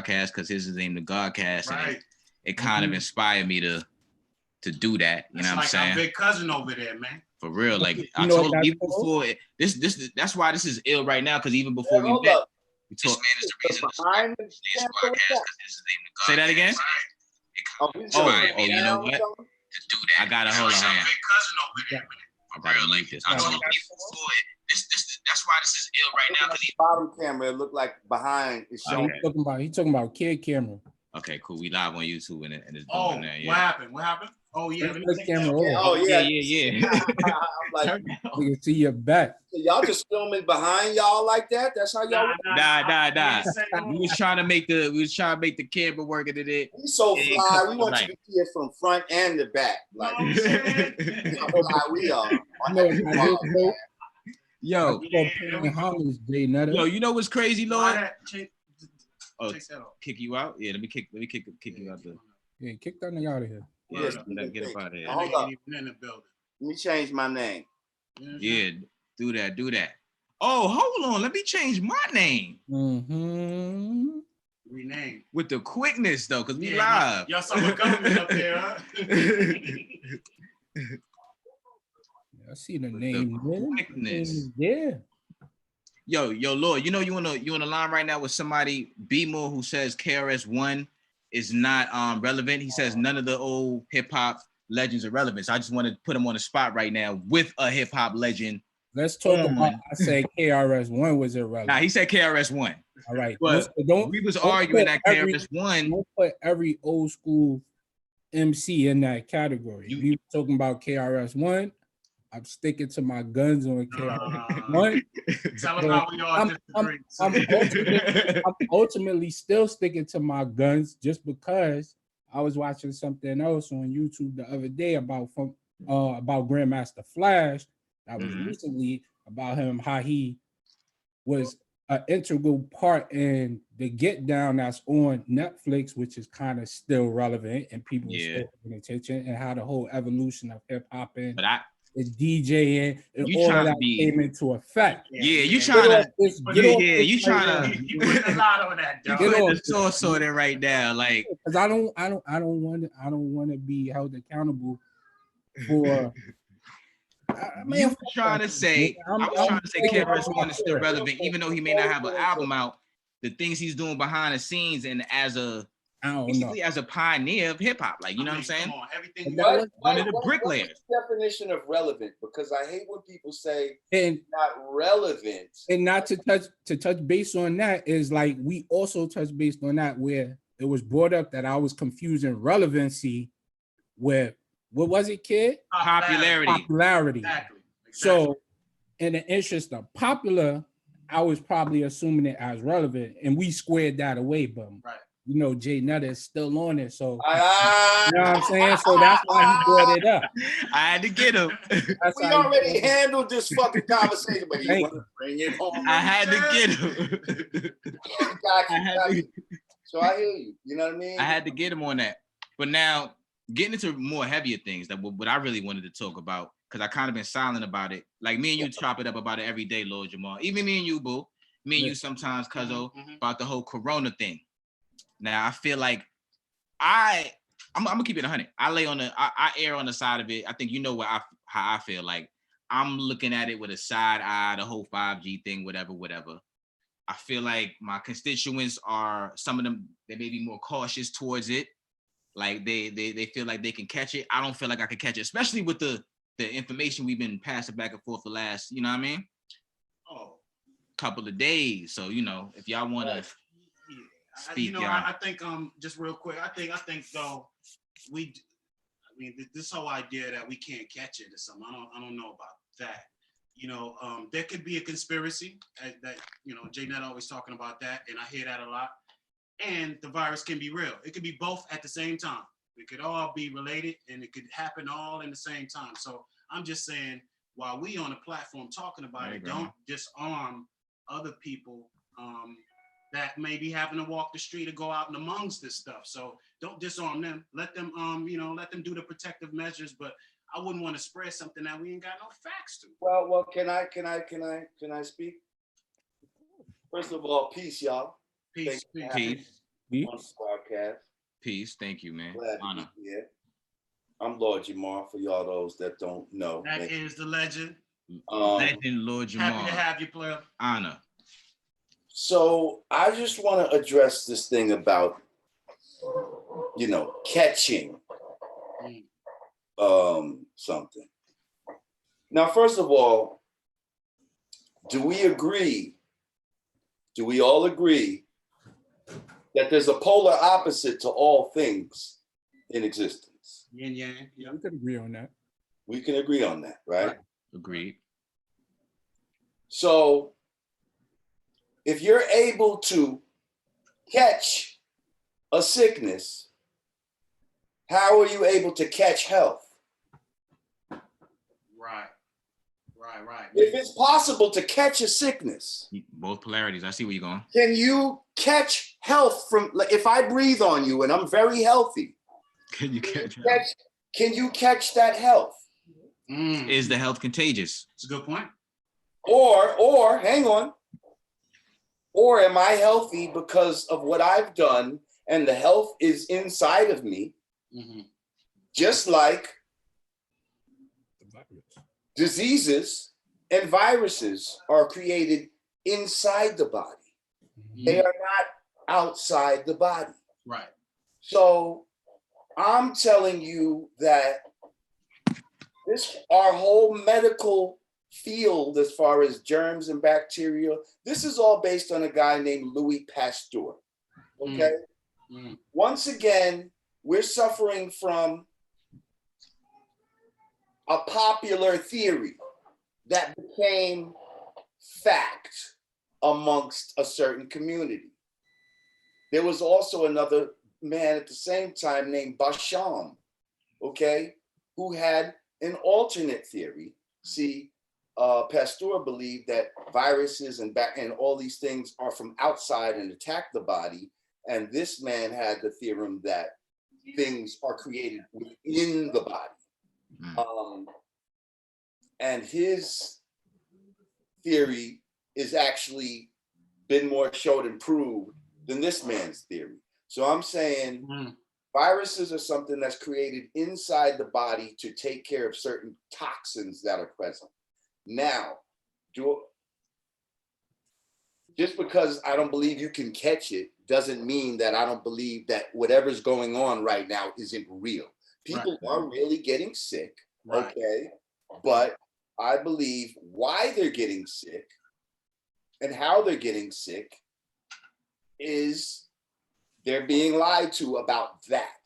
podcast because his is named the Godcast, Right. and it kind of inspired me to do that. You know what I'm saying? Like our big cousin over there, man. For real, like I told you even before this that's why this is ill right now, because even before we met, this man is the reason behind this podcast because his is named the God. Say that again. Oh, you know what? To do that, I gotta hold on. Big cousin over there, man. For real, like I told you before, that's why this is ill right now, because bottom camera look like behind. He's talking about kid camera. Okay, cool. We live on YouTube and it's doing that. Yeah. What happened? What happened? Oh yeah, camera. Oh yeah. I'm like, you can see your back. So y'all just filming behind y'all like that? That's how y'all. Nah. We was trying to make the camera work into it. We so fly. We want you to see it from front and the back. Like how fly we are. Yo, Jae Netta. Yo, you know what's crazy, Lord? Kick you out? Yeah, let me kick you out there. Yeah, kick that nigga out of here. Yeah, get up out of here. Hold up. Let me change my name. Yeah, do that. Oh, hold on. Let me change my name. Mm-hmm. Rename. With the quickness, though, because we live. Y'all saw the government up there, huh? I see the name. Quickness. Yeah. Yo, Lord, you know you on the line right now with somebody, B-More, who says KRS-One is not relevant. He says none of the old hip-hop legends are relevant. So I just want to put him on the spot right now with a hip-hop legend. Let's talk about, I said KRS-One was irrelevant. Nah, he said KRS-One. All right. But we was arguing that KRS-One. Don't put every old school MC in that category. We were talking about KRS-One. I'm sticking to my guns on KRS-One. Tell them how we all disagree. I'm ultimately still sticking to my guns just because I was watching something else on YouTube the other day about Grandmaster Flash. That was recently about him, how he was an integral part in the Get Down that's on Netflix, which is kind of still relevant and people are still paying attention, and how the whole evolution of hip hop and DJing and all of that came into effect. Yeah, you trying to. You trying to. You putting a lot on that, dog. You putting the source on it right now, like. Because I don't want to be held accountable for. I was trying to say KRS-One is still relevant, even though he may not have an album out. The things he's doing behind the scenes and as a pioneer of hip hop, like you know what I'm saying? Everything. One of the bricklayers. What's the definition of relevant? Because I hate when people say not relevant. And not to touch base on that is like we also touch base on that where it was brought up that I was confusing relevancy with what was it, kid? Popularity. Exactly. So, in the interest of popular, I was probably assuming it as relevant, and we squared that away. But you know, Jae Netta is still on it, so you know what I'm saying. So that's why he brought it up. I had to get him. We already handled this fucking conversation, but you want to bring it home. I had to get him. So I hear you. You know what I mean? I had to get him on that. But now, getting into more heavier things, that what I really wanted to talk about, because I kind of been silent about it. Like me and you chop it up about it every day, Lord Jamar. Even me and you, boo. Me and you sometimes, cuzzo, about the whole Corona thing. Now I feel like I'm gonna keep it 100. I err on the side of it. I think you know how I feel. Like I'm looking at it with a side eye, the whole 5G thing, whatever. I feel like my constituents are, some of them, they may be more cautious towards it. Like they feel like they can catch it. I don't feel like I can catch it, especially with the information we've been passing back and forth the last, you know what I mean? Couple of days. So, you know, if y'all want to speak, I think just real quick, I think though this whole idea that we can't catch it or something, I don't know about that. You know, there could be a conspiracy that you know, Jae Netta always talking about that, and I hear that a lot. And the virus can be real. It could be both at the same time. It could all be related, and it could happen all in the same time. So I'm just saying, while we on a platform talking about it, don't disarm other people that may be having to walk the street or go out and amongst this stuff. So don't disarm them. Let them, let them do the protective measures. But I wouldn't want to spread something that we ain't got no facts to. Well, can I speak? First of all, peace, y'all. Peace. on the podcast. Peace. Thank you, man. Glad Honor. to be here. I'm Lord Jamar, for y'all those that don't know. That is the legend. Legend Lord Jamar. Happy to have you, player. Honor. So I just want to address this thing about, catching something. Now, first of all, do we all agree that there's a polar opposite to all things in existence? Yin yang. Yeah, we could agree on that. We can agree on that, right? Agreed. So if you're able to catch a sickness, how are you able to catch health? Right. If it's possible to catch a sickness, Both polarities. I see where you're going. can you catch health from, like, if I breathe on you and I'm very healthy, Can you catch? can you catch that health? Is the health contagious? It's a good point. Or hang on. Or am I healthy because of what I've done and the health is inside of me? Mm-hmm. Just like diseases and viruses are created inside the body. Mm-hmm. They are not outside the body. Right. So I'm telling you that our whole medical field, as far as germs and bacteria, this is all based on a guy named Louis Pasteur. Okay. Mm-hmm. Once again, we're suffering from a popular theory that became fact amongst a certain community. There was also another man at the same time named Basham, okay, who had an alternate theory. See, Pasteur believed that viruses and all these things are from outside and attack the body. And this man had the theorem that things are created within the body. And his theory is actually been more showed and proved than this man's theory. So I'm saying viruses are something that's created inside the body to take care of certain toxins that are present. Now, just because I don't believe you can catch it doesn't mean that I don't believe that whatever's going on right now isn't real. People are really getting sick, okay? But I believe why they're getting sick and how they're getting sick is they're being lied to about that.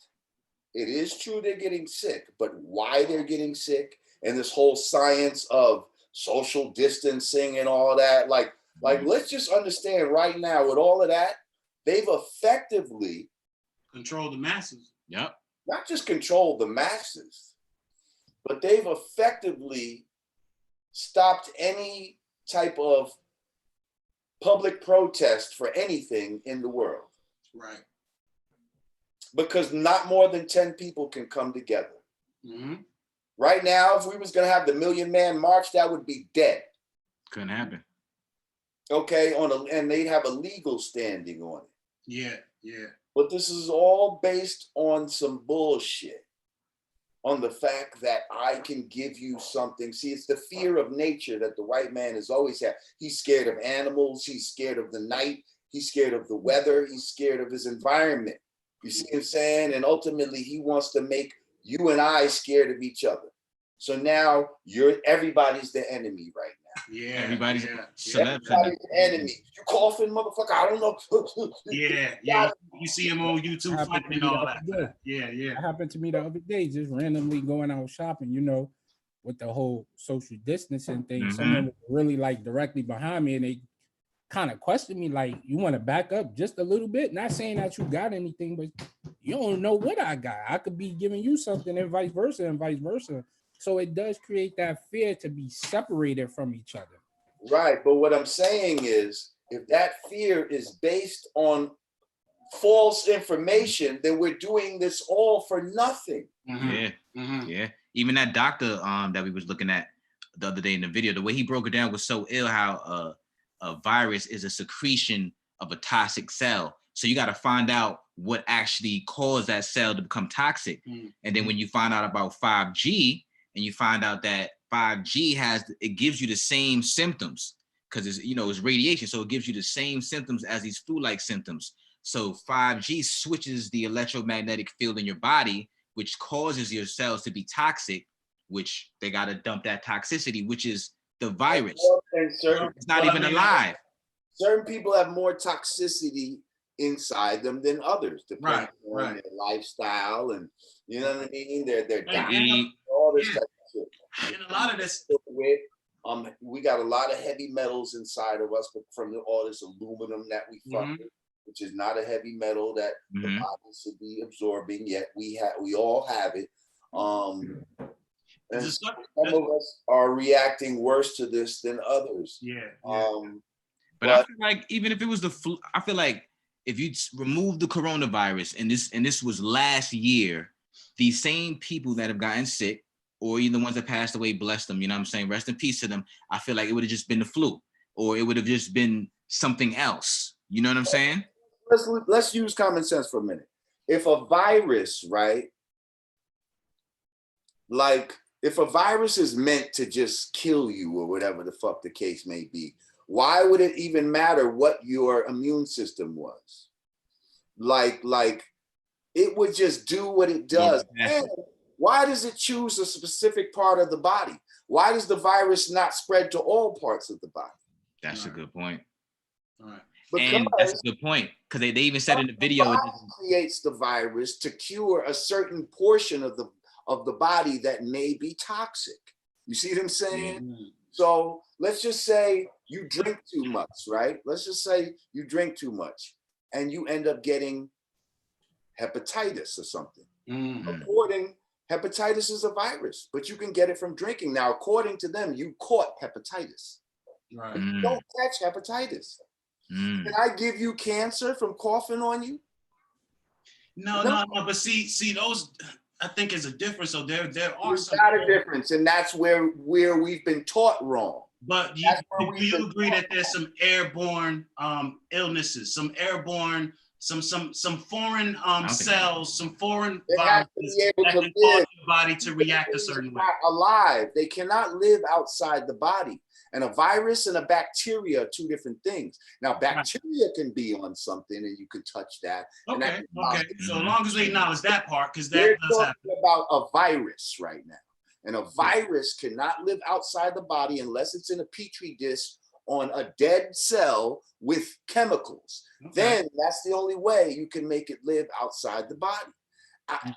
It is true they're getting sick, but why they're getting sick and this whole science of social distancing and all that, like let's just understand right now with all of that, they've effectively controlled the masses. Yep. Not just controlled the masses, but they've effectively stopped any type of public protest for anything in the world. Right. Because not more than 10 people can come together. Mm-hmm. Right now, if we was going to have the 1 Million Man March, that would be dead. Couldn't happen. Okay, and they'd have a legal standing on it. Yeah. But this is all based on some bullshit. On the fact that I can give you something. See, it's the fear of nature that the white man has always had. He's scared of animals. He's scared of the night. He's scared of the weather. He's scared of his environment. You see what I'm saying? And ultimately, he wants to make you and I scared of each other. So now everybody's the enemy right now. Yeah. Everybody's Everybody's the enemy. You coughing, motherfucker? I don't know. Yeah. You see him on YouTube fighting and all that. Yeah. It happened to me the other day, just randomly going out shopping, with the whole social distancing thing. Mm-hmm. Someone was really directly behind me and they kind of questioned me, you want to back up just a little bit? Not saying that you got anything, but you don't know what I got. I could be giving you something and vice versa. So it does create that fear to be separated from each other. Right. But what I'm saying is, if that fear is based on false information, then we're doing this all for nothing. Mm-hmm. Yeah. Mm-hmm. Yeah. Even that doctor that we was looking at the other day in the video, the way he broke it down was so ill, how a virus is a secretion of a toxic cell, So you got to find out what actually caused that cell to become toxic. And then when you find out about 5G and you find out that 5G it gives you the same symptoms because it's radiation. So it gives you the same symptoms as these flu-like symptoms. So 5G switches the electromagnetic field in your body, which causes your cells to be toxic, which they got to dump that toxicity, which is the virus. It's not even alive. Certain people have more toxicity inside them than others, depending on their lifestyle and you know what I mean. Their diet, all this type of shit. And a lot of this, we got a lot of heavy metals inside of us, but from all this aluminum that we fuck with, which is not a heavy metal that the body should be absorbing. Yet we all have it. And some of us are reacting worse to this than others. But I feel like even if it was the flu, I feel like if you remove the coronavirus and this was last year, these same people that have gotten sick or even the ones that passed away, bless them, you know what I'm saying? Rest in peace to them. I feel like it would have just been the flu or it would have just been something else. You know what I'm saying? Let's use common sense for a minute. If a virus, right? Like if a virus is meant to just kill you or whatever the fuck the case may be, why would it even matter what your immune system was? Like it would just do what it does. And why does it choose a specific part of the body? Why does the virus not spread to all parts of the body? That's a good point. All right. And that's a good point because they even said in the video, it creates the virus to cure a certain portion of the body that may be toxic. You see what I'm saying? So let's just say you drink too much, right? Let's just say you drink too much and you end up getting hepatitis or something. Hepatitis is a virus, but you can get it from drinking. Now, according to them, you caught hepatitis. Right. You don't catch hepatitis. Can I give you cancer from coughing on you? No. But see, those I think is a difference. So there are some. Not a difference, and that's where we've been taught wrong. But do you agree that there's some airborne illnesses, some airborne, some foreign cells, some foreign viruses that can cause your body to react a certain way? Alive, they cannot live outside the body. And a virus and a bacteria are two different things. Now, bacteria can be on something and you can touch that. Okay. So as long as we acknowledge that part, because that we're does happen. talking about a virus right now. And a virus cannot live outside the body unless it's in a petri dish on a dead cell with chemicals. Then that's the only way you can make it live outside the body.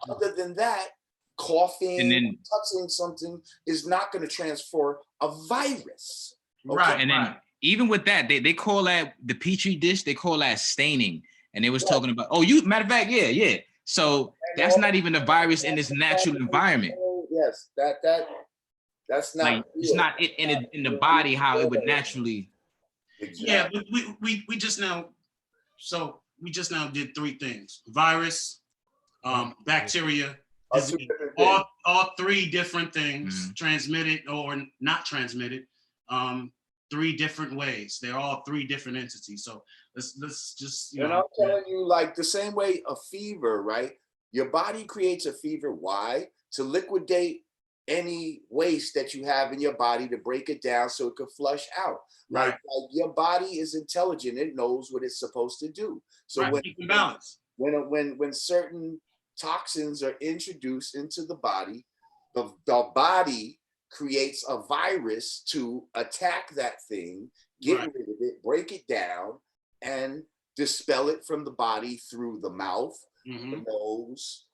Other than that, coughing, and then touching something is not going to transfer a virus. Okay? Right. And then even with that, they call that the petri dish, they call that staining. And they was talking about, matter of fact, yeah. So that's not even a virus in its natural environment. Yes, that's not. Like, it's not in the body how it would naturally. Exactly. Yeah, but we just now did three things: virus, bacteria. All three different things, transmitted or not transmitted, three different ways. They're all three different entities. So let's just. I'm telling you, like the same way a fever, right? Your body creates a fever. Why? To liquidate any waste that you have in your body, to break it down so it could flush out. Right. Like your body is intelligent; it knows what it's supposed to do. So when certain toxins are introduced into the body, the body creates a virus to attack that thing, get rid of it, break it down, and dispel it from the body through the mouth, the nose,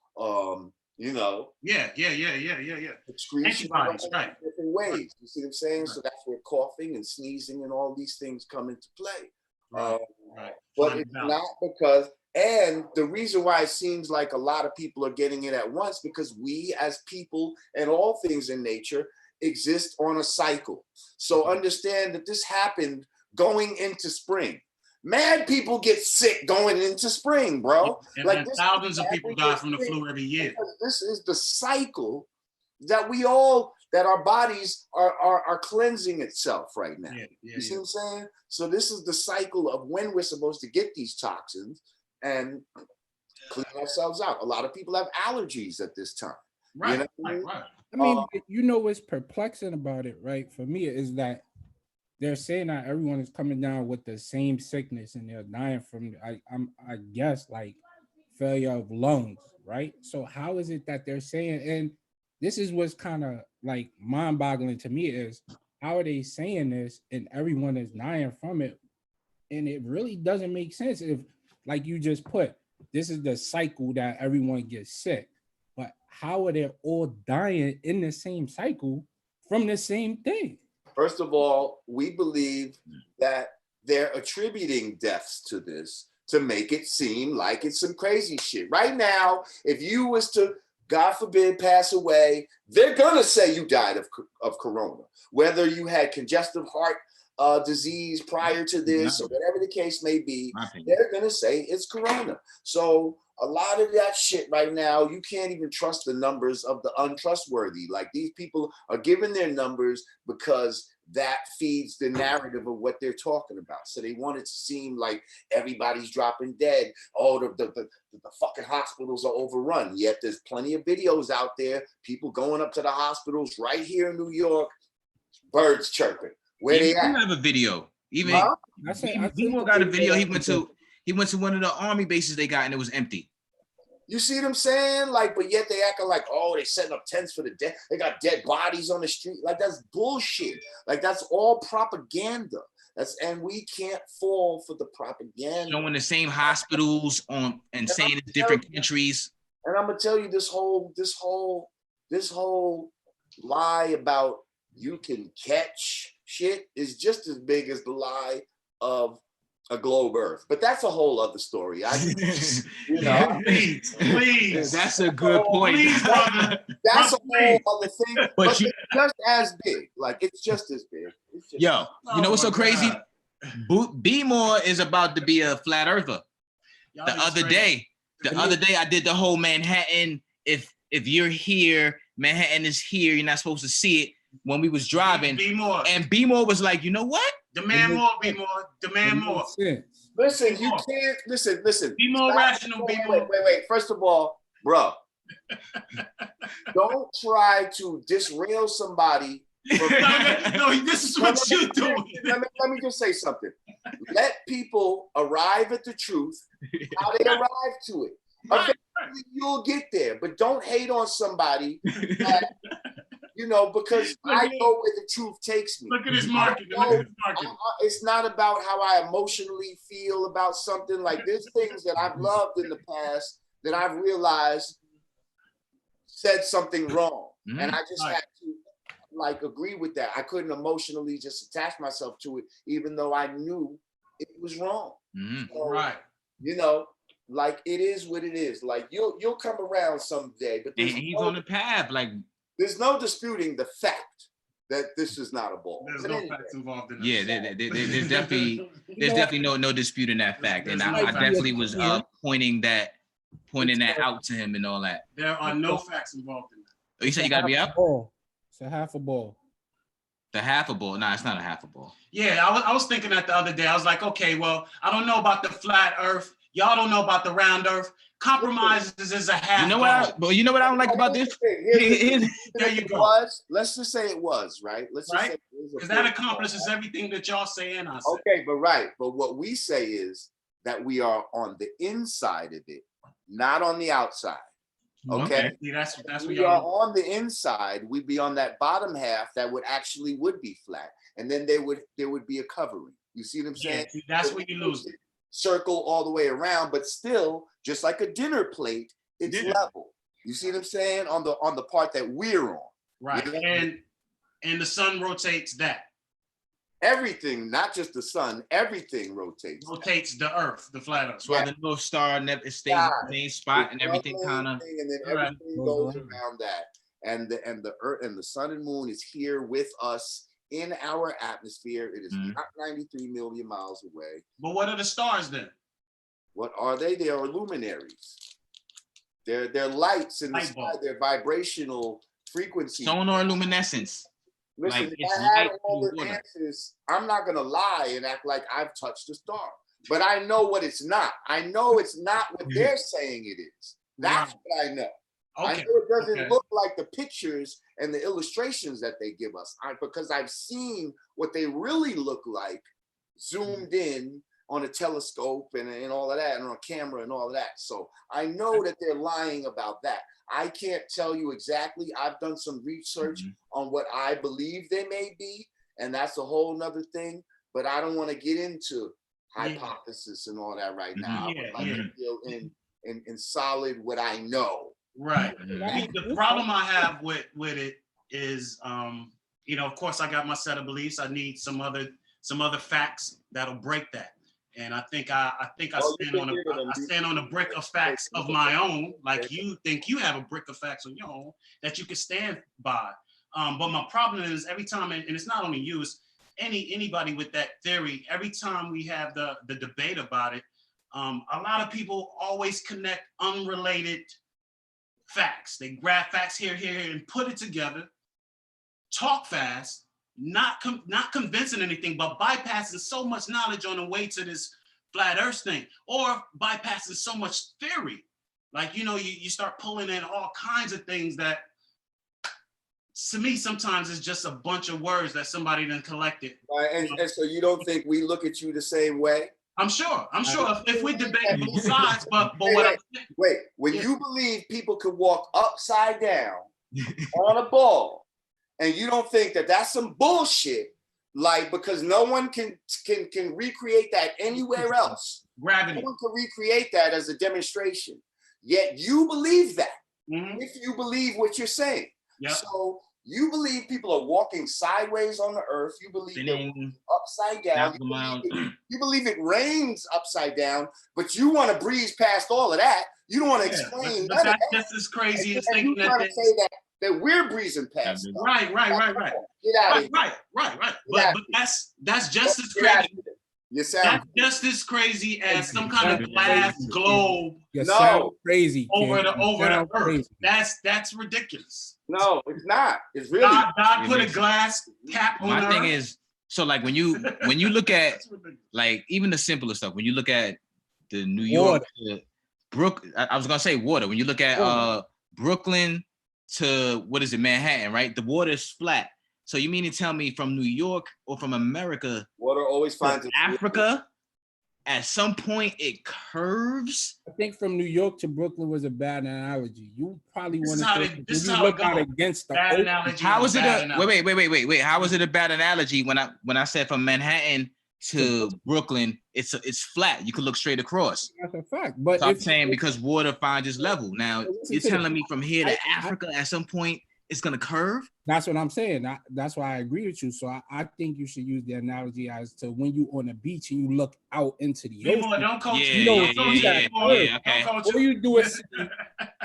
excretion, antibodies, different ways. You see what I'm saying? So that's where coughing and sneezing and all these things come into play. But it's not because. And the reason why it seems like a lot of people are getting it at once, because we as people and all things in nature exist on a cycle. So understand that this happened going into spring. Mad people get sick going into spring, bro. And thousands of people die from the flu every year. This is the cycle that that our bodies are cleansing itself right now. You see what I'm saying? So this is the cycle of when we're supposed to get these toxins. and clean ourselves out. A lot of people have allergies at this time. Right, You know what I mean? right. I mean, you know what's perplexing about it, right? For me, is that they're saying that everyone is coming down with the same sickness and they're dying from, I guess, like failure of lungs, right? So how is it that they're saying, and this is what's kind of like mind-boggling to me, is how are they saying this and everyone is dying from it? And it really doesn't make sense if, like you just put, this is the cycle that everyone gets sick. But how are they all dying in the same cycle from the same thing? First of all, we believe that they're attributing deaths to this to make it seem like it's some crazy shit. Right now, if you was to, God forbid, pass away, they're gonna say you died of corona. Whether you had congestive heart disease prior to this, or whatever the case may be, they're gonna say it's corona. So a lot of that shit right now, you can't even trust the numbers of the untrustworthy. Like, these people are giving their numbers because that feeds the narrative of what they're talking about. So they want it to seem like everybody's dropping dead. Oh, the fucking hospitals are overrun. Yet there's plenty of videos out there, people going up to the hospitals right here in New York, birds chirping. Where they at? have a video. Even B-More got a video. He went to one of the army bases they got and it was empty. You see what I'm saying? Like, but yet they acting like, oh, they setting up tents for the dead. They got dead bodies on the street. Like, that's bullshit. Like, that's all propaganda. And we can't fall for the propaganda. Showing the same hospitals and saying it's different countries. And I'm gonna tell you, this whole lie about you can catch shit is just as big as the lie of a globe Earth, but that's a whole other story. Please. That's a good point. Please, brother. That's a whole other thing, but it's just as big. Like, it's just as big. Yo, you know what's so crazy? B-More is about to be a flat earther. The other day, I did the whole Manhattan. If you're here, Manhattan is here. You're not supposed to see it. When we was driving, and B-More was like, you know what? Demand more, B-More. Demand more. Listen, you can't listen. Be more rational, B-More. Wait. First of all, bro, don't try to disrail somebody. No, this is what you're doing. Let me just say something. Let people arrive at the truth, how they arrive to it. Eventually, you'll get there, but don't hate on somebody that, because I know where the truth takes me. Look at his market. It's not about how I emotionally feel about something. Like, there's things that I've loved in the past that I've realized said something wrong. And I just had to agree with that. I couldn't emotionally just attach myself to it, even though I knew it was wrong. So, it is what it is. Like, you'll come around someday, but he's on the path. Like, there's no disputing the fact that this is not a ball. There's no facts involved in this. Yeah, there's definitely no disputing that fact, and I definitely was pointing that out to him and all that. There are no facts involved in that. Oh, you said you got to be up? It's a half a ball. The half a ball? No, it's not a half a ball. Yeah, I was thinking that the other day. I was like, okay, well, I don't know about the flat Earth. Y'all don't know about the round Earth. Compromises is a half. You know what I don't like about this? There you go. Let's just say it was, right? Because that accomplishes everything that y'all say and I say. Okay, but what we say is that we are on the inside of it, not on the outside. Okay. See, that's what we are on the inside. We'd be on that bottom half that would be flat, and then there would be a covering. You see what I'm saying? Yeah, that's where you lose it. Circle all the way around, but still, just like a dinner plate, it's level. You see what I'm saying? On the part that we're on. Right. And the sun rotates that. Everything, not just the sun, everything rotates. Rotates the earth, the flat earth. That's why the North Star never stays in the same spot, and everything kind of. And then everything goes around that. And the earth and the sun and moon is here with us in our atmosphere. It is not 93 million miles away. But what are the stars then? What are they? They are luminaries. They're lights in the sky. They're vibrational frequencies. Sonar luminescence. Listen, if I had all the answers, I'm not gonna lie and act like I've touched a star. but I know what it's not. I know it's not what they're saying it is. That's what I know. I know it doesn't look like the pictures and the illustrations that they give us, because I've seen what they really look like zoomed in on a telescope and all of that, and on a camera and all of that. So I know that they're lying about that. I can't tell you exactly. I've done some research on what I believe they may be, and that's a whole nother thing. But I don't want to get into hypothesis and all that right now. I would like to deal in solid what I know. Right. The problem I have with it is, you know, of course, I got my set of beliefs. I need some other facts that'll break that. And I think I stand on a brick of facts of my own, like you think you have a brick of facts on your own that you can stand by. But my problem is every time, and it's not only you, it's anybody with that theory. Every time we have the debate about it, a lot of people always connect unrelated facts. They grab facts here, and put it together, talk fast, not convincing anything, but bypassing so much knowledge on the way to this flat earth thing, or bypassing so much theory. Like, you know, you start pulling in all kinds of things that, to me, sometimes it's just a bunch of words that somebody done collected. Right, and so you don't think we look at you the same way? I'm sure if we debate both sides, but wait, when you believe people could walk upside down on a ball, and you don't think that that's some bullshit, like, because no one can recreate that anywhere else. Gravity. No one can recreate that as a demonstration. Yet you believe that. If you believe what you're saying. Yep. So you believe people are walking sideways on the earth. You believe they're walking upside down. You believe it rains upside down, but you want to breeze past all of that. You don't want to explain. But that's just as crazy as thinking that to say that we're breezing past. Right. Get out of here. Right. But that's just as crazy. That's just as crazy as some kind of glass globe. Crazy over the earth. That's ridiculous. No, it's not. It's really God put a glass cap on my earth. thing is, so like when you look at like even the simpler stuff, when you look at the New York to I was gonna say water. When you look at Brooklyn to Manhattan, right? The water is flat. So you mean to tell me from New York or from America, water always finds Africa, at some point it curves? I think from New York to Brooklyn was a bad analogy. You probably want to look out against the bad analogy. How is it wait? How is it a bad analogy when I said from Manhattan to Brooklyn, it's flat. You can look straight across. That's a fact. But so I'm saying because water finds its level. Now you're telling me from here to Africa at some point it's gonna curve? That's what I'm saying. That's why I agree with you. So I think you should use the analogy as to when you on the beach and you look out into the ocean. Don't coach All you do is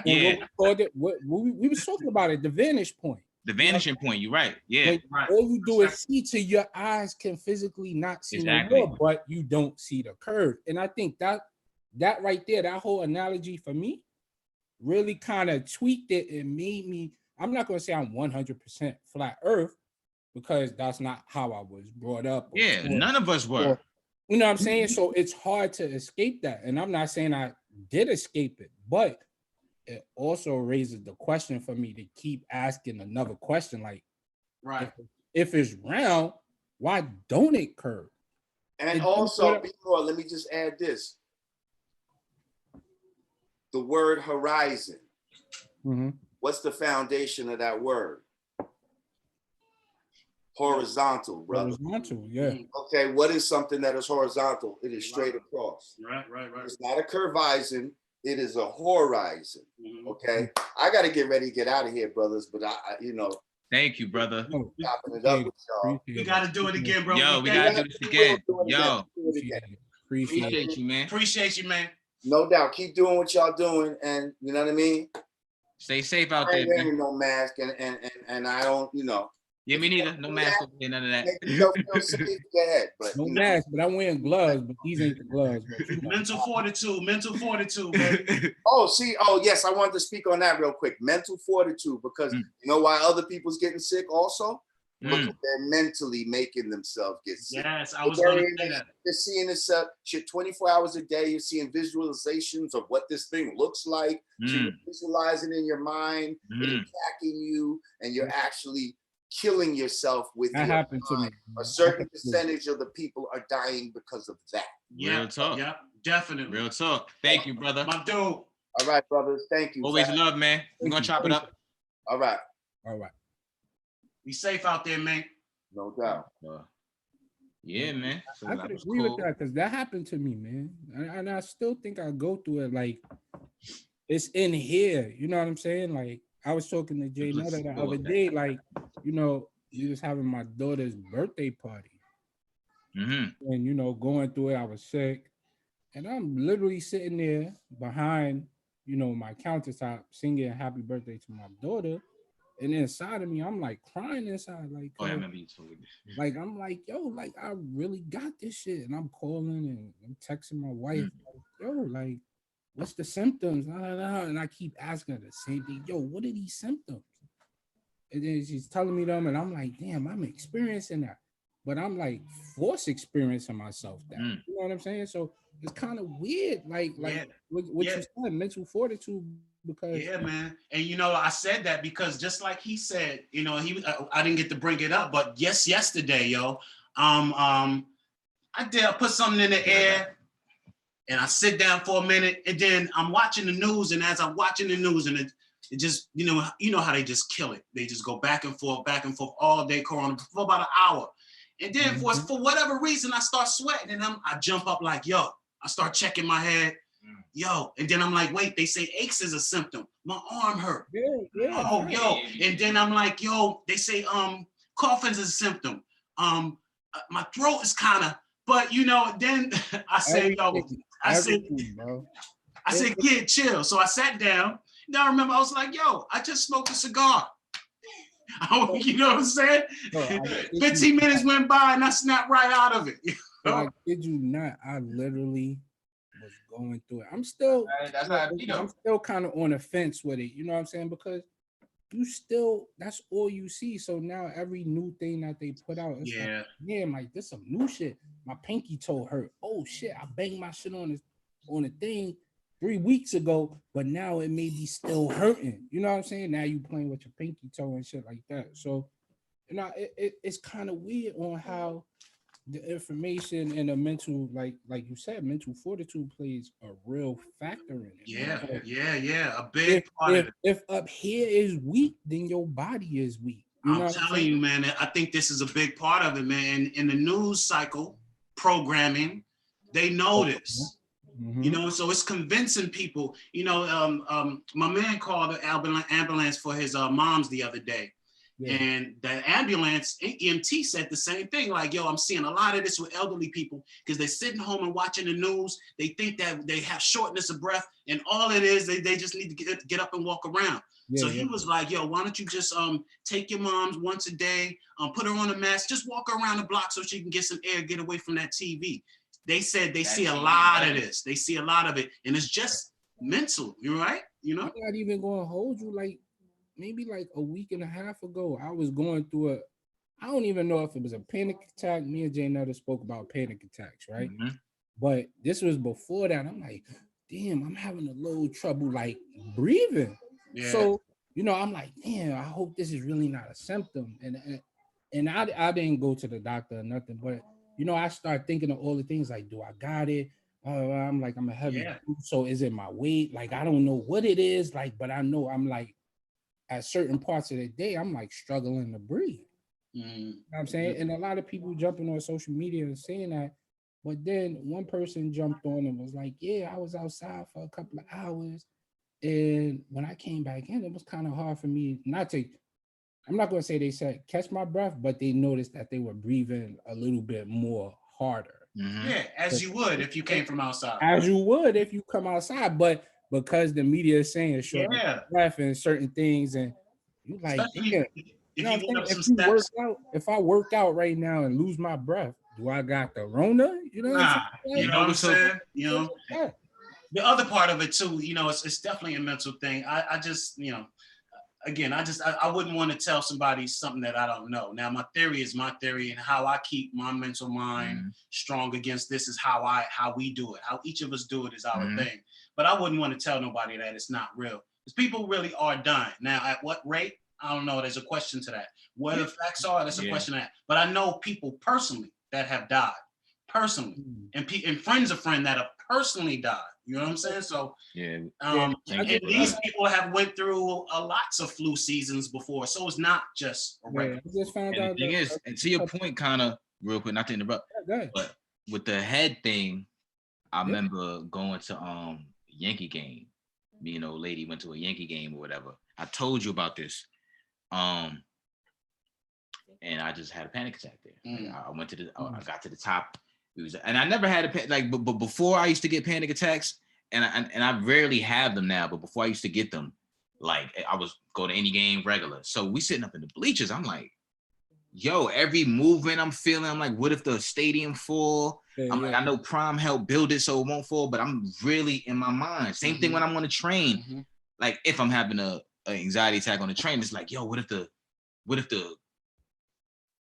we was talking about it, the vantage point. The vanishing point, you're right. Yeah. All you do is see till your eyes can physically not see no more, but you don't see the curve. And I think that right there, that whole analogy for me really kind of tweaked it and made me. I'm not going to say I'm 100% flat earth because that's not how I was brought up. Yeah, none of us were. You know what I'm saying? So it's hard to escape that. And I'm not saying I did escape it, but it also raises the question for me to keep asking another question. Like, if it's round, why don't it curve? And also, before, let me just add this. The word horizon. What's the foundation of that word? Horizontal, brother. Horizontal, yeah. Okay, what is something that is horizontal? It is straight across. Right. It's not a curvizon. It is a horizon. Okay, I got to get ready to get out of here, brothers. But I Thank you, brother. Chopping it up with y'all. We got to do it again, bro. Yo, we got to do this again. Yo, appreciate you, man. Appreciate you, man. No doubt. Keep doing what y'all doing, and you know what I mean. Stay safe out there, man. I ain't wearing no mask, and I don't, Yeah, me neither. No mask, none of that. Go ahead, but no mask, but I'm wearing gloves, but these ain't the gloves. Mental fortitude, baby. Yes, I wanted to speak on that real quick. Mental fortitude, because you know why other people's getting sick also? because they're mentally making themselves get sick. Yes, I was going to say that. They're seeing this shit 24 hours a day. You're seeing visualizations of what this thing looks like. So you're visualizing in your mind, it's attacking you, and you're actually killing yourself with that your happened mind. to me. A certain percentage of the people are dying because of that. Yeah, Real talk. Yeah, definitely. Real talk. Thank you, brother. My dude. All right, brothers. Thank you. Always love, man. We're gonna chop it up. All right. All right. Be safe out there, man. No doubt. Yeah, man. So I that could was agree cool. with that because that happened to me, man. And I still think I go through it. Like, it's in here. You know what I'm saying? Like, I was talking to Jae Netta the other day. Like, you know, he was having my daughter's birthday party. And, you know, going through it, I was sick. And I'm literally sitting there behind, you know, my countertop singing happy birthday to my daughter. And inside of me, I'm like crying inside. Like, oh, yeah, I remember you told me. Like, I'm like, yo, like, I really got this shit. And I'm calling and I'm texting my wife, like, yo, like, what's the symptoms? And I keep asking her the same thing. Yo, what are these symptoms? And then she's telling me them, and I'm like, damn, I'm experiencing that. But I'm like force experiencing myself that. You know what I'm saying? So it's kind of weird, like what you said, mental fortitude. Because man, and you know, I said that because just like he said, you know, I didn't get to bring it up, but yesterday, yo, I put something in the air, and I sit down for a minute, and then I'm watching the news, and as I'm watching the news, and it just, you know how they just kill it. They just go back and forth all day, Corona, for about an hour, and then for whatever reason, I start sweating, and I jump up like, yo, I start checking my head. Yo, and then I'm like, wait, they say aches is a symptom. My arm hurt. And then I'm like, yo, they say coughing is a symptom. My throat is kind of, but you know, then I said, I said, kid, chill. So I sat down. Now I remember I was like, yo, I just smoked a cigar. You know what I'm saying? 15 minutes went by and I snapped right out of it. I kid you not, I literally was going through it. I'm still kind of on the fence with it. You know what I'm saying? Because that's all you see. So now every new thing that they put out, it's like, damn, like this some new shit. My pinky toe hurt. Oh shit, I banged my shit on the thing 3 weeks ago, but now it may be still hurting. You know what I'm saying? Now you playing with your pinky toe and shit like that. So, you know, it's kind of weird on how the information and the mental, like you said, mental fortitude plays a real factor in it. Yeah. A big part of it. If up here is weak, then your body is weak. I'm telling you, man, I think this is a big part of it, man. In the news cycle, programming, they know this. You know, so it's convincing people. You know, my man called the ambulance for his mom's the other day. And the ambulance, EMT said the same thing. Like, yo, I'm seeing a lot of this with elderly people because they're sitting home and watching the news. They think that they have shortness of breath, and all it is, they just need to get up and walk around. He was like, yo, why don't you just take your mom's once a day, put her on a mask, just walk around the block so she can get some air, get away from that TV. They said they see a lot of this. They see a lot of it, and it's just mental. You're right. You know, I'm not even going to hold you. Like, maybe like a week and a half ago, I was going through I don't even know if it was a panic attack. Me and Jae Netta spoke about panic attacks, right? But this was before that. I'm like, damn, I'm having a little trouble like breathing. So, you know, I'm like, damn, I hope this is really not a symptom. And I didn't go to the doctor or nothing, but you know, I start thinking of all the things like, do I got it? I'm like, I'm a heavy dude, so is it my weight? Like, I don't know what it is, like, but I know I'm like, at certain parts of the day, I'm like struggling to breathe. You know what I'm saying? And a lot of people jumping on social media and saying that, but then one person jumped on and was like, yeah, I was outside for a couple of hours. And when I came back in, it was kind of hard for me I'm not going to say they said catch my breath, but they noticed that they were breathing a little bit more harder. Yeah, as you would if you came from outside. As you would if you come outside, but because the media is saying short breath and certain things, and you like, damn, if I work out right now and lose my breath, do I got the Rona? You know what I'm saying? You know what I'm saying? You know, the other part of it too, you know, it's definitely a mental thing. I just, you know, again, I wouldn't want to tell somebody something that I don't know. Now, my theory is my theory, and how I keep my mental mind strong against this is how we do it. How each of us do it is our thing. But I wouldn't want to tell nobody that it's not real. Because people really are dying. Now, at what rate? I don't know. There's a question to that. Where the facts are, that's a question to that. But I know people personally that have died. Personally. And friends of friends that have personally died. You know what I'm saying? So and these people have went through lots of flu seasons before, so it's not just a regular. I just found out. The thing is, and to your point, kind of real quick, not to interrupt, but with the head thing, I remember going to Yankee game. Me and old lady went to a Yankee game or whatever. I told you about this, and I just had a panic attack there. Like, I went to the, I got to the top. And I never had but before I used to get panic attacks, and I rarely have them now. But before I used to get them, like I was go to any game regular. So we sitting up in the bleachers. I'm like, yo, every movement I'm feeling, I'm like, what if the stadium fall? Like, I know Prime helped build it so it won't fall, but I'm really in my mind. Same thing when I'm on the train. Like if I'm having an anxiety attack on the train, it's like, yo, what if the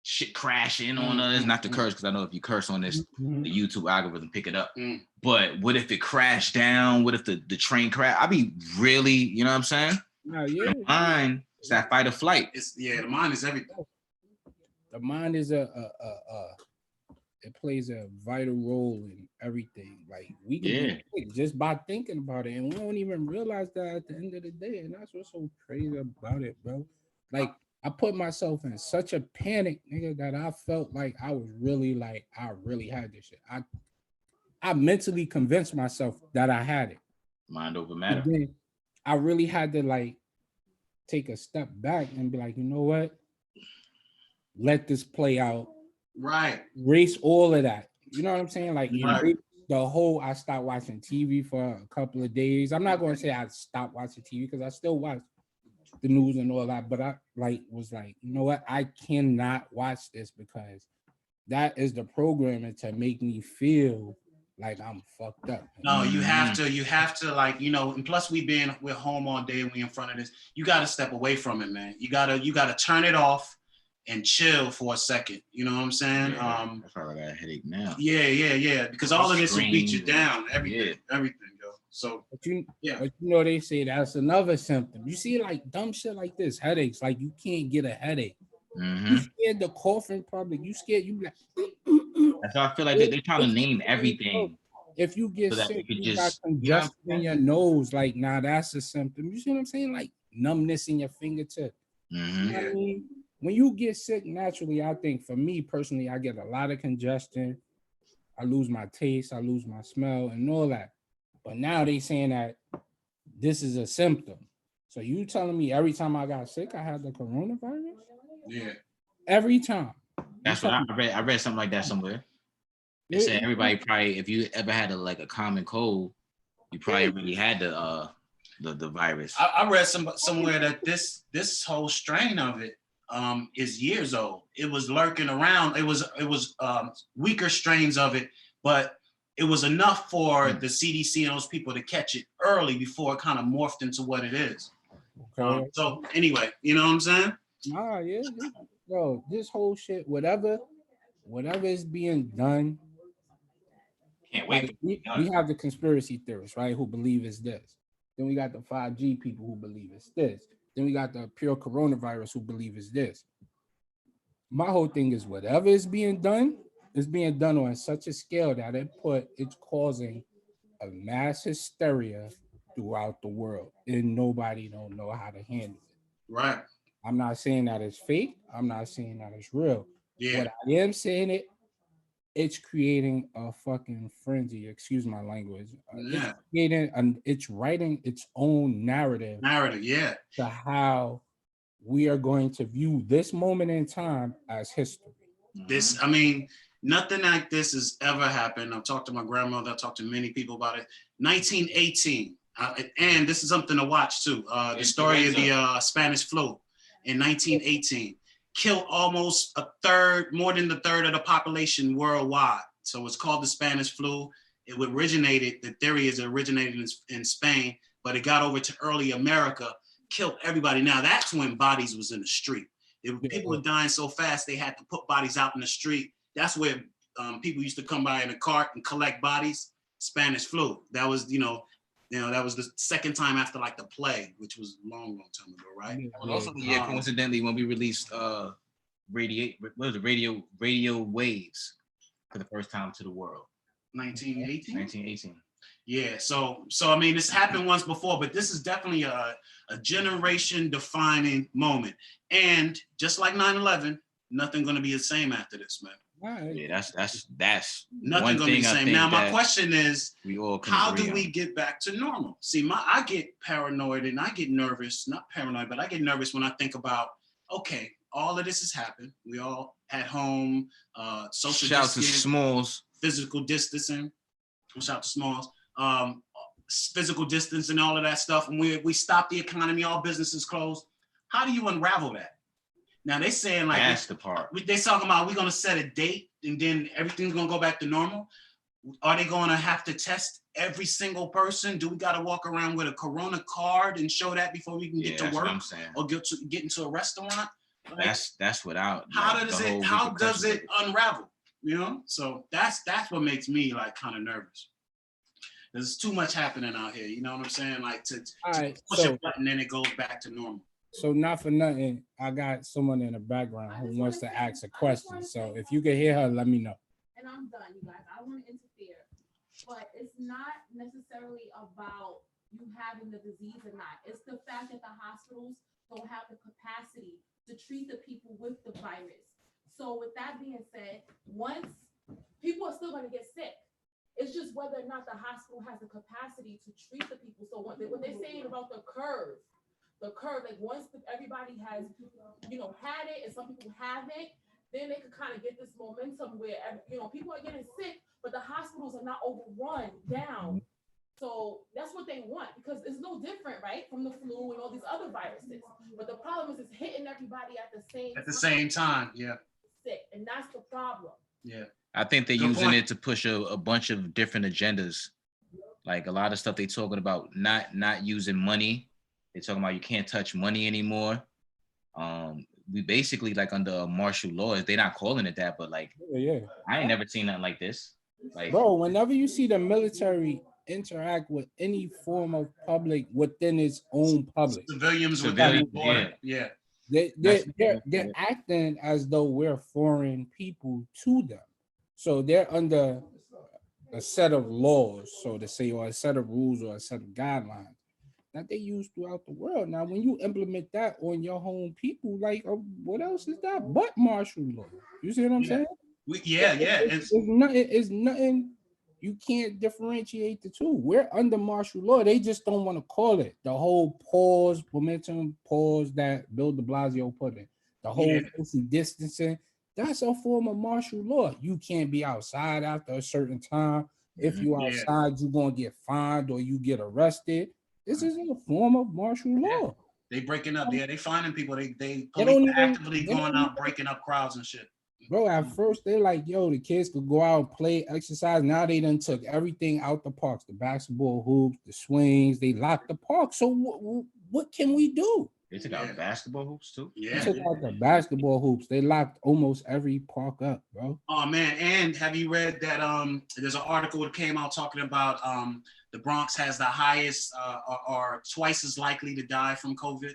shit crash in on us? Not to curse, because I know if you curse on this, the YouTube algorithm pick it up. But what if it crashed down? What if the train crash? I be really, you know what I'm saying? The mind is that fight or flight. The mind is everything. The mind is it plays a vital role in everything. Like we can be sick just by thinking about it, and we don't even realize that at the end of the day. And that's what's so crazy about it, bro. Like I put myself in such a panic, nigga, that I felt like I was really like I really had this shit. I mentally convinced myself that I had it. Mind over matter. Then I really had to like take a step back and be like, you know what? Let this play out. Right. Erase all of that. You know what I'm saying? Like the whole I stopped watching TV for a couple of days. I'm not going to say I stopped watching TV because I still watch the news and all that, but I was like, you know what? I cannot watch this because that is the programming to make me feel like I'm fucked up. No, you have to like, you know, and plus we're home all day and we in front of this. You got to step away from it, man. You got to turn it off and chill for a second. You know what I'm saying? That's why I got a headache now. Yeah. Because all of this will beat you down. Everything, yo. So but you know, they say that's another symptom. You see like dumb shit like this, headaches, like you can't get a headache. You scared the cough in public. You scared you like that's how I feel like they're trying to name everything. If you get sick, you got congestion in your nose, like that's a symptom. You see what I'm saying? Like numbness in your fingertip. You know what I mean? When you get sick naturally, I think for me personally, I get a lot of congestion. I lose my taste, I lose my smell, and all that. But now they saying that this is a symptom. So you telling me every time I got sick, I had the coronavirus? Yeah. Every time. That's what I read. I read something like that somewhere. They said everybody probably, if you ever had a common cold, you probably really had the virus. I read somewhere that this whole strain of it is years old. It was lurking around. It was weaker strains of it, but it was enough for the CDC and those people to catch it early before it kind of morphed into what it is. So anyway, you know what I'm saying? Yo, this whole shit, whatever is being done. Can't wait. Like, we have the conspiracy theorists, right, who believe it's this. Then we got the 5G people who believe it's this. Then we got the pure coronavirus who believe it's this. My whole thing is whatever is being done on such a scale that it's causing a mass hysteria throughout the world, and nobody don't know how to handle it. Right. I'm not saying that it's fake. I'm not saying that it's real. Yeah. What I am saying it's creating a fucking frenzy. Excuse my language. It's writing its own narrative. Yeah. To how we are going to view this moment in time as history. I mean, nothing like this has ever happened. I've talked to my grandmother. I've talked to many people about it. 1918. And this is something to watch too. The story of the Spanish flu in 1918 killed almost more than the third of the population worldwide. So it's called the Spanish flu. The theory is it originated in Spain, but it got over to early America killed everybody. Now that's when bodies was in the street. People were dying so fast they had to put bodies out in the street. That's where people used to come by in a cart and collect bodies. Spanish flu. That was, that was the second time after like the plague, which was a long time ago, right? Also, coincidentally, when we released radio waves for the first time to the world. 1918. 1918. Yeah, so I mean, this happened once before, but this is definitely a generation defining moment. And just like 9/11, nothing gonna be the same after this, man. Right. Yeah, that's nothing one gonna be the same. Now, my question is, how do we get back to normal? See, I get paranoid and I get nervous, not paranoid, but I get nervous when I think about, okay, all of this has happened. We all at home, social distancing, to Smalls, physical distancing. Shout to Smalls. Physical distance and all of that stuff. And we stop the economy, all businesses closed. How do you unravel that? Now they saying like that's the part. They talking about we're gonna set a date and then everything's gonna go back to normal. Are they gonna have to test every single person? Do we gotta walk around with a Corona card and show that before we can get to work or get into a restaurant? Like, that's without. How does it unravel? So that's what makes me like kind of nervous. There's too much happening out here. You know what I'm saying? Like to push a button and it goes back to normal. So not for nothing, I got someone in the background who wants to ask a question. So if you can hear her, let me know. And I'm done, you guys. I don't want to interfere, but it's not necessarily about you having the disease or not. It's the fact that the hospitals don't have the capacity to treat the people with the virus. So with that being said, once people are still going to get sick, it's just whether or not the hospital has the capacity to treat the people. So what they're saying about the curve, like once everybody has, had it and some people haven't, then they could kind of get this momentum where, people are getting sick, but the hospitals are not overrun down. So that's what they want, because it's no different, right, from the flu and all these other viruses. But the problem is it's hitting everybody at the same time. Yeah. Sick, and that's the problem. Yeah. I think they're using it to push a bunch of different agendas. Like a lot of stuff they talking about not using money. They're talking about you can't touch money anymore. We basically like under martial law. They're not calling it that, but like, I ain't never seen nothing like this. Like, bro, whenever you see the military interact with any form of public within its own public, civilians, yeah. They're acting as though we're foreign people to them. So they're under a set of laws, so to say, or a set of rules or a set of guidelines that they use throughout the world. Now, when you implement that on your home people, like, what else is that but martial law? You see what I'm saying? It's nothing. You can't differentiate the two. We're under martial law. They just don't want to call it the whole momentum pause that Bill de Blasio put in. The whole social distancing. That's a form of martial law. You can't be outside after a certain time. If you outside, you're gonna get fined or you get arrested. This is a form of martial law. They breaking up. They finding people. They police actively going out breaking up crowds and shit. Bro, at first they're like, yo, the kids could go out and play, exercise. Now they done took everything out the parks, the basketball hoops, the swings. They locked the park. So what can we do? They took out basketball hoops too? Yeah. They took out the basketball hoops. They locked almost every park up, bro. Oh, man. And have you read that there's an article that came out talking about the Bronx has the highest or twice as likely to die from COVID?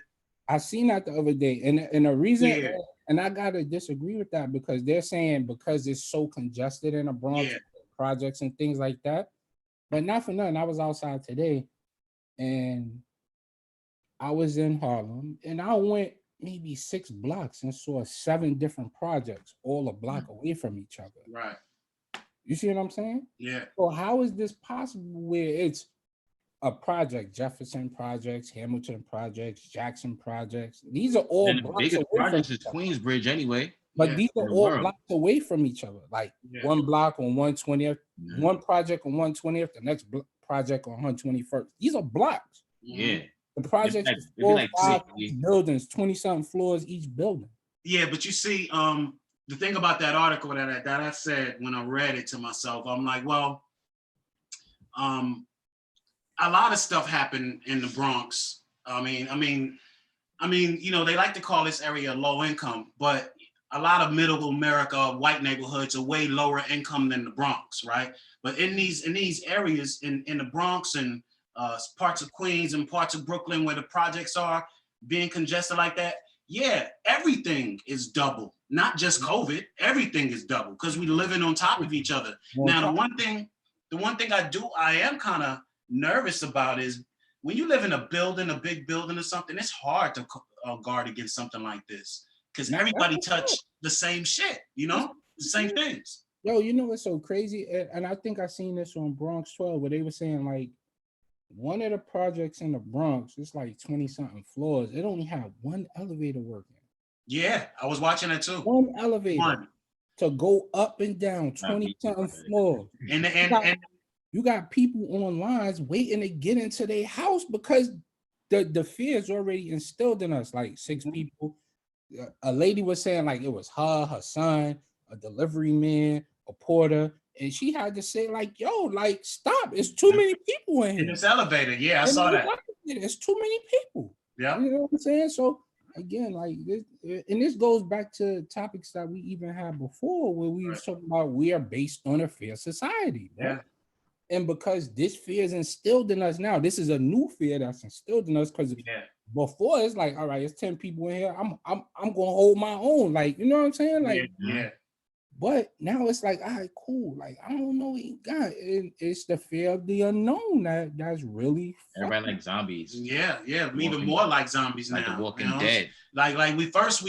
I seen that the other day. And the reason, and I got to disagree with that, because they're saying because it's so congested in the Bronx, projects and things like that. But not for nothing. I was outside today and I was in Harlem and I went maybe 6 blocks and saw 7 different projects all a block away from each other. Right. You see what I'm saying? Yeah. So how is this possible where it's a project, Jefferson projects, Hamilton projects, Jackson projects? These are all the biggest projects is Queensbridge anyway. But these are all blocks away from each other. Like one block on 120th, one project on 120th, the next project on 121st. These are blocks. Yeah. The projects is 4 or 5 buildings, 20-something floors each building. Yeah, but you see, the thing about that article that I said when I read it to myself, I'm like, well, a lot of stuff happened in the Bronx. I mean, I mean, you know, they like to call this area low income, but a lot of middle America, white neighborhoods are way lower income than the Bronx, right? But in these areas, in the Bronx and parts of Queens and parts of Brooklyn where the projects are being congested like that, yeah, everything is double. Not just COVID, everything is double because we're living on top of each other. Now, the one thing I am kind of nervous about is when you live in a building, a big building or something, it's hard to guard against something like this because everybody touch the same shit, you know, the same things. Yo, you know what's so crazy? And I think I seen this on Bronx 12 where they were saying like one of the projects in the Bronx, it's like 20 something floors. It only had one elevator working. Yeah, I was watching that too. One elevator to go up and down 20 something floors. And you got people on lines waiting to get into their house because the fear is already instilled in us. Like 6 people. A lady was saying like it was her son, a delivery man, a porter, and she had to say like, "Yo, like stop! It's too many people in here." In this elevator, yeah, I saw that. It's too many people. Yeah, you know what I'm saying. So again, like this, and this goes back to topics that we even had before, where we were talking about we are based on a fair society. Right? Yeah. And because this fear is instilled in us now, this is a new fear that's instilled in us. Because before it's like, all right, it's 10 people in here. I'm gonna hold my own. Like, you know what I'm saying? Like, yeah. But now it's like, all right, cool. Like, I don't know what he got. It's the fear of the unknown that's really everybody like zombies. Yeah, even more like zombies like now. Like The Walking Dead. Like we first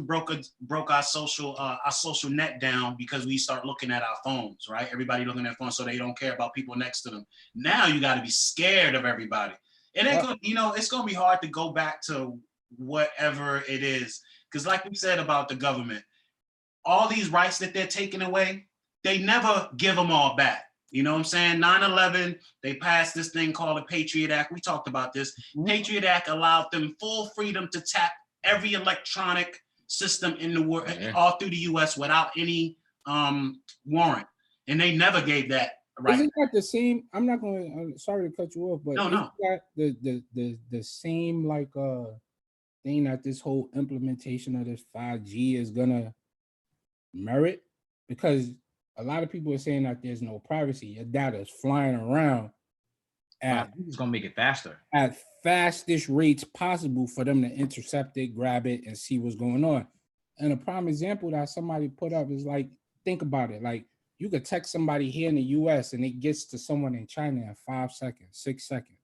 broke our social net down because we start looking at our phones, right? Everybody looking at phones so they don't care about people next to them. Now you got to be scared of everybody. It ain't gonna, you know, it's gonna be hard to go back to whatever it is. Because like we said about the government, all these rights that they're taking away, they never give them all back. You know what I'm saying? 9/11, they passed this thing called the Patriot Act. We talked about this. Patriot Act allowed them full freedom to tap every electronic system in the world, all through the U.S. without any warrant. And they never gave that right. Isn't that the same? I'm not going to, sorry to cut you off, but no. That the same like thing that this whole implementation of this 5G is going to merit? Because a lot of people are saying that there's no privacy. Your data is flying around it's gonna make it faster at fastest rates possible for them to intercept it, grab it, and see what's going on. And a prime example that somebody put up is like, think about it. Like you could text somebody here in the US and it gets to someone in China in 5 seconds, 6 seconds.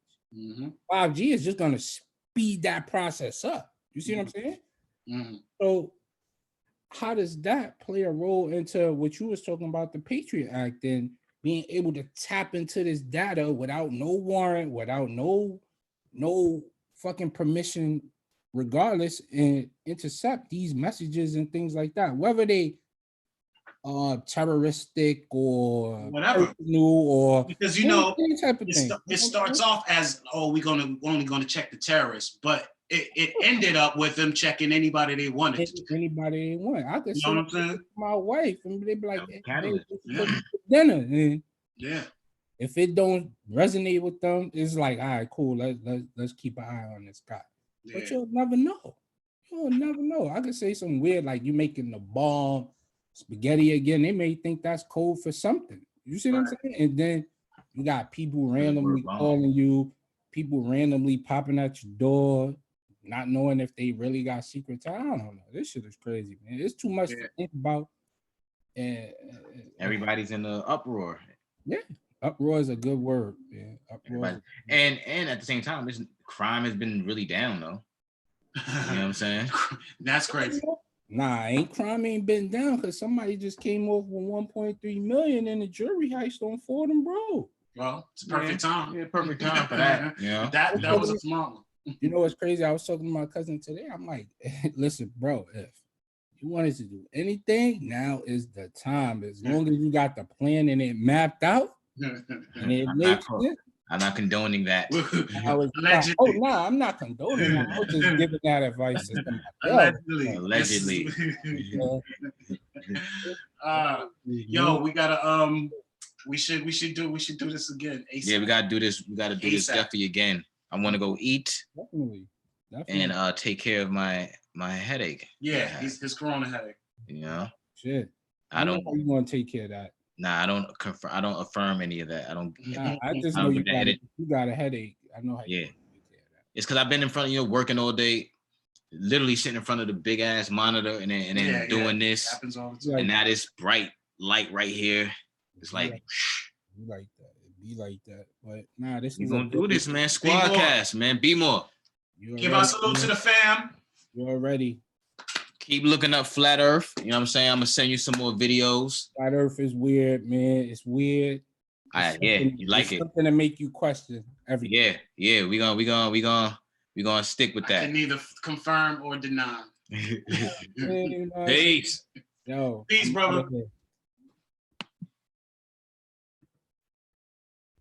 5G is just gonna speed that process up. You see what I'm saying? So how does that play a role into what you was talking about, the Patriot Act, and being able to tap into this data without no warrant, without no fucking permission, regardless, and intercept these messages and things like that, whether they terroristic or whatever, or because you know any type of thing. It starts off as, oh, we're only gonna check the terrorists, but it ended up with them checking anybody they wanted. Anybody they want. I could say what I'm saying? My wife, and they'd be like, hey, dinner. And if it don't resonate with them, it's like, all right, cool. Let's keep an eye on this guy. Yeah. But you'll never know. You'll never know. I could say some weird, like you making the bomb spaghetti again. They may think that's code for something. You see what I'm saying? And then you got people randomly calling you, people randomly popping at your door, not knowing if they really got secrets. I don't know. This shit is crazy, man. It's too much to think about. Everybody's in the uproar. Yeah, uproar is a good word. Yeah, uproar. And at the same time, crime has been really down though. You know what I'm saying? That's crazy. Nah, crime ain't been down because somebody just came off with 1.3 million in the jury heist on Fordham Road. Well, it's a perfect time. Yeah, perfect time for that. Yeah, that was a smart one. You know what's crazy? I was talking to my cousin today. I'm like, listen, bro, if you wanted to do anything, now is the time. As long as you got the plan and it mapped out, and it makes sense. I'm not condoning that. I'm not condoning that. I was just giving that advice to somebody. Allegedly. Yo, we gotta we should do this again. ASAP. Yeah, we gotta do this. We gotta do this definitely again. I want to go eat. Definitely. Definitely. and take care of my headache. Yeah, his corona headache. You know, Shit. I don't. know how you want to take care of that. Nah, I don't confirm. I don't affirm any of that. I don't. I just I know don't you get that. got a headache. I know how you Yeah. want to take care of that. It's because I've been in front of working all day, literally sitting in front of the big ass monitor, and then doing this. Happens all the time. And now this bright light right here. It's like. You like that. It be like that. But nah, this We is gonna do this, man. Squad cast, man. Be more. Give our salute to the fam. You already. Keep looking up Flat Earth. You know what I'm saying? I'm gonna send you some more videos. Flat Earth is weird, man. It's weird. You like it. Something to make you question everything. Yeah. We gonna stick with that. I can neither confirm or deny. Peace. Yo. Peace, brother.